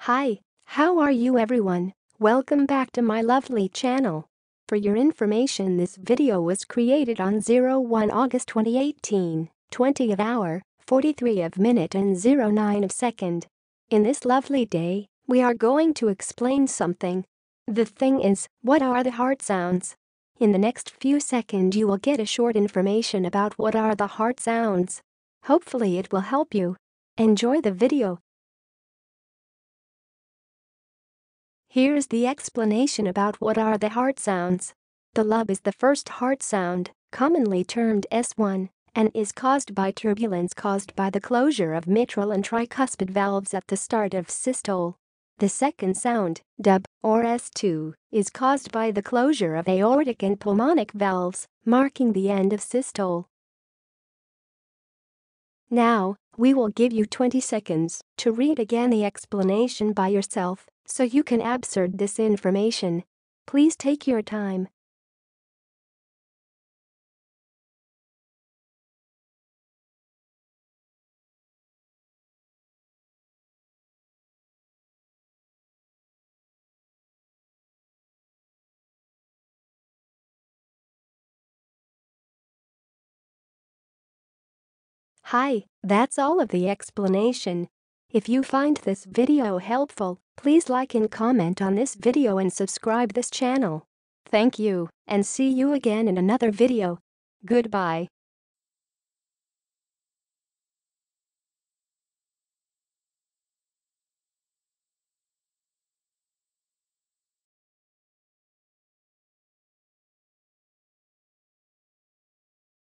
Hi, how are you everyone? Welcome back to my lovely channel. For your information, this video was created on 01 August 2018, 20 of hour, 43 of minute and 09 of second. In this lovely day, we are going to explain something. The thing is, what are the heart sounds? In the next few seconds you will get a short information about what are the heart sounds. Hopefully it will help you. Enjoy the video. Here's the explanation about what are the heart sounds. The lub is the first heart sound, commonly termed S1, and is caused by turbulence caused by the closure of mitral and tricuspid valves at the start of systole. The second sound, dub, or S2, is caused by the closure of aortic and pulmonic valves, marking the end of systole. Now, we will give you 20 seconds to read again the explanation by yourself, so you can absorb this information. Please take your time. Hi, that's all of the explanation. If you find this video helpful, please like and comment on this video and subscribe this channel. Thank you, and see you again in another video. Goodbye.